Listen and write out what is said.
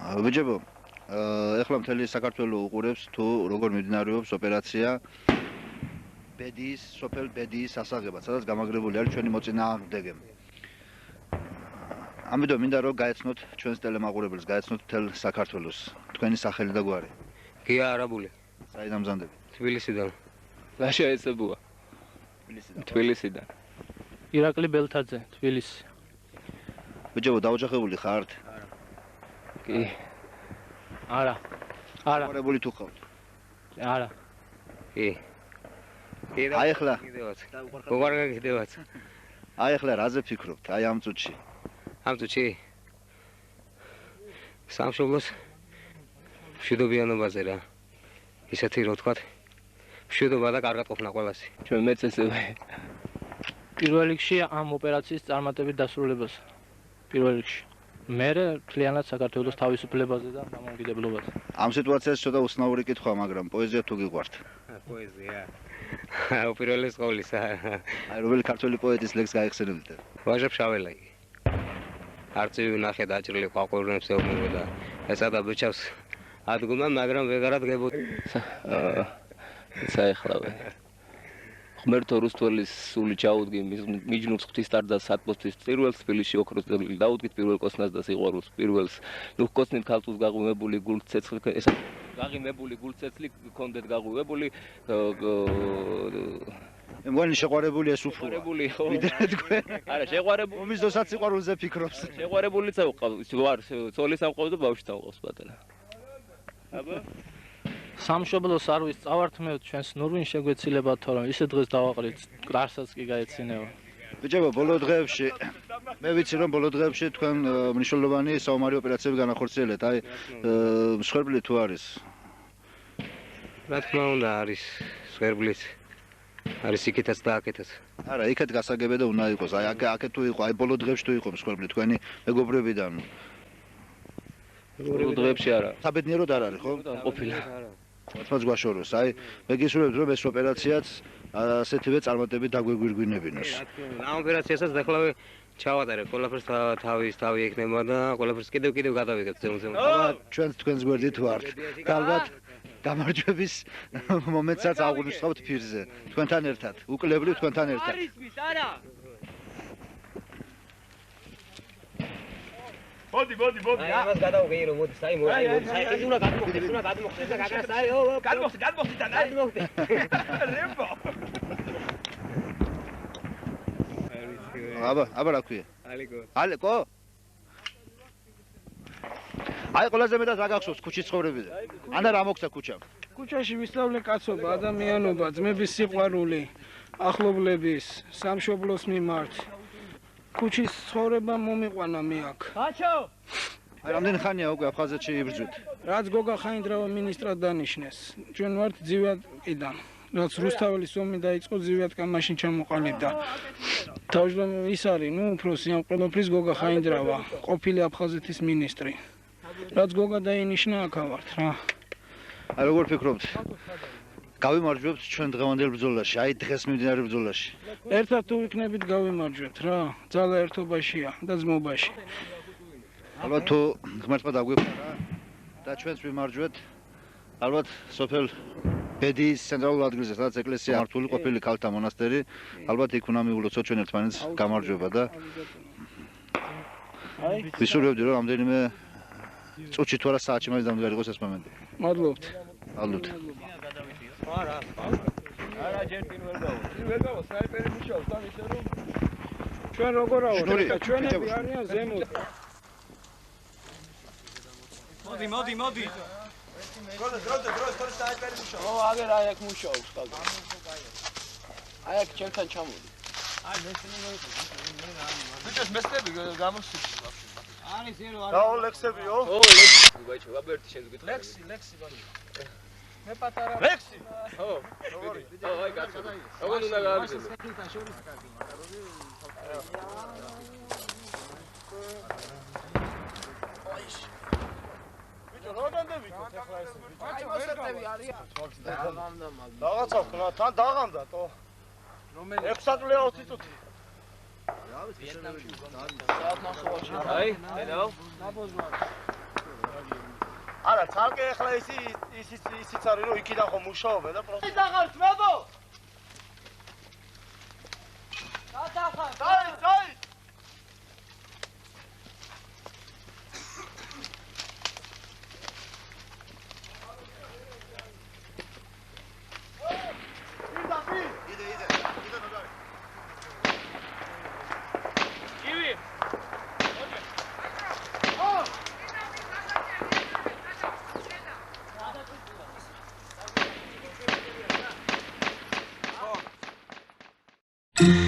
ბიჭებო, ეხლა მთელი საქართველო უყურებს თუ როგორ მიმდინარეობს ოპერაცია სოფელ ბედიის ასაღებად, სადაც გამაგრებული არის ჩვენი მოწინააღმდეგე. ამიტომ მინდა რომ გაეცნოთ ჩვენს ტელემაყურებელს, გაეცნოთ მთელ საქართველოს. თქვენი სახელი და გვარი. გია არაბული. საიდან მზადები? თბილისიდან. რა შეეცებოა? თბილისიდან. ირაკლი ბელთაძე, თბილისი. ბიჭებო, დაოჯახებული ხართ? კი. არა. არა. მოყოლებული თუ ხართ? არა. კი. აი ახლა გოგარ გაგიდევაც. აი ახლა რაზე ფიქრობთ? აი ამ წუთში. ამ წუთში სამშობლოს მშვიდობიანობაზე რა. ისეთი რო ვთქვათ, მშვიდობა და კარგად ყოფნა ყველასი. ჩვენ მეწესებე. პირველ რიგში ამ ოპერაციის წარმატებით დასრულებას. პირველ რიგში. მერე მთლიანად საქართველოს თავისუფლებაზე და დამოუკიდებლობაზე. ამ სიტუაციაში ცოტა უცნაური კითხვა, მაგრამ პოეზია თუ გიყვართ? პოეზია. უპირველეს ყოვლისა. აი რომელი ქართველი პოეტის ლექსს გაიხსენებთ? ვაჟა ფშაველაი. არწივი ნახე დაჭრილი ყაყურნებს ეუბნება და ესადა ბიჭავს ადგუმა, მაგრამ ვეღარ დგებოდი. საერთლავე. ღმერთო რუსთველის სული ჩაუდგი მიჯნობს ღვთისდარდას სათბოსთვის პირველს თბილისში ოქროს ძეგლი დაუდგით პირველ კოსნას და სიყვარულს პირველს ნუ კოსნით ქალწულს გაღვივებული გულცეცხლი ესა გაღიმებული გულცეცხლი გქონდეთ გაღვივებული მგონი შეყვარებული ეს უფრო შეყვარებული ხო ვიდრე თქვენ არა შეყვარებული ომის დროსაც სიყვარულზე ფიქრობს შეყვარულიც ვარ ცოლის ამყავს და ბავშვი დამყავს პატარა აბა სამშობლოს არ ვის წავართმევთ ჩვენს ნურვინ შეგვეცილებათ თორემ ისე დღეს დავაყრით გარსაც კი გაეცინევა ბიჭებო ბოლო დღეებში მე ვიცი რომ ბოლო დღეებში თქვენ მნიშვნელოვანი საომარი ოპერაციები განახორციელეთ აი მსხვერპლი თუ არის რა თქმა უნდა არის მსხვერპლიც არის იქითაც და აქეთაც არა იქეთ გასაგებია და უნდა იყოს აი აქეთ თუ იყო აი ბოლო დღეებში თუ იყო მსხვერპლი თქვენი მეგობრებიდან ბოლო დღეებში არა საბედნიეროდ არ არის ხო ყოფილა თვითონ გვაშოროს აი მე გისურვებთ რომ ეს ოპერაციაც ასეთივე წარმატებით დაგვეგვირგვინებინოს ამ ოპერაციასაც დაახლოებით ჩავატარე ყველაფერს თავი ექნება და ყველაფერს კიდევ გადავიღებ ზემო ჩვენს თქვენს გვერდით ვართ და ალბათ გამარჯვების მომენტსაც აღვნიშნავთ ფირზე თქვენთან ერთად უკლებლივ თქვენთან ერთად არისთვის არა მოდი აი ამას გადავღირო მოდი საი მოდი საი უნდა გადმოხდეს და გაგრას აი გადმოხდი და გადმოხდი რემბო აბა რა ქვია ალეკო აი ყველაზე მეტად რა გახსოვს ქუჩის ცხოვრებიდან ანა რა მოგცა ქუჩამ ქუჩაში ვისწავლე კაცობა ადამიანობა ძმების სიყვარული ახლობლების სამშობლოს მიმართ ქუჩის ცხოვრება მომიყვანა მე აქ. ბაჩო! აი რამდენი ხანია უკვე აფხაზეთში იბრძვით? რაც გოგა ხაინდრავა მინისტრად დანიშნეს. ჩვენ ვართ ძივიატკიდან. რაც რუსთაველის ომი დაიწყო ძივიატკა მაშინ ჩამოყალიბდა. თავმჯდომარე ის არის, ნუ უფროსი ამ ყველაფრის გოგა ხაინდრავა, ყოფილი აფხაზეთის მინისტრი. რაც გოგა დაინიშნა აქ ვართ რა. აი როგორ ფიქრობთ? გავიმარჯვებთ ჩვენ დღევანდელ ბრძოლაში, აი დღეს მიმდინარე ბრძოლაში. ერთად თუ ვიქნებით გავიმარჯვებთ რა, ძალა ერთობაშია და ძმობაში. ალბათ თუ ღმერთმა დაგვიფარა და ჩვენც ვიმარჯვეთ, ალბათ სოფელ ბედიის ცენტრალურ ადგილზე, სადაც ეკლესია მართული ყოფილი ქალთა მონასტერი, ალბათ იქ უნდა მივულოცოთ ჩვენ ერთმანეთს გამარჯვება და ვისურვებდი რომ რამდენიმე წუთში თუ არა საათში მაინც დამდგარ იყოს ეს მომენტი. მადლობთ. მადლობთ. არა ჯერტინ ვერ გავა სნაიპერი მუშაობს და ისე რომ ჩვენ როგორ ავარ ჩვენები არიან ზემოთ მოდი დროზე თორე სნაიპერი მუშაობს ო აგერ აი აქ მუშაობს ხალხი აი აქ ჩემთან ჩამოდი აი მეცნიერები მეცნები გამოსვით არის ერო არის დაო ლექსებიო ო ლექსი ბაჭო ვაბერტი შენს გითხარი ლექსი ბაჭო მე პატარა ლექსი ხო როგორი აი კაცო როგორ უნდა გააგზავნო ბიჭო როდენდები ახლა ეს ბაჭო ვერტები არიან რაღაცა ხლა თან დაღამდა თო რომელი 6 საათლია 20 წუთი აი ნაო ნაბოზვარი არა, ცალკე ახლა ისიც არის, რომ იქიდან ხომ მუშაობენ და პროცესი დაღარ ძმებო. დაი. Thank you.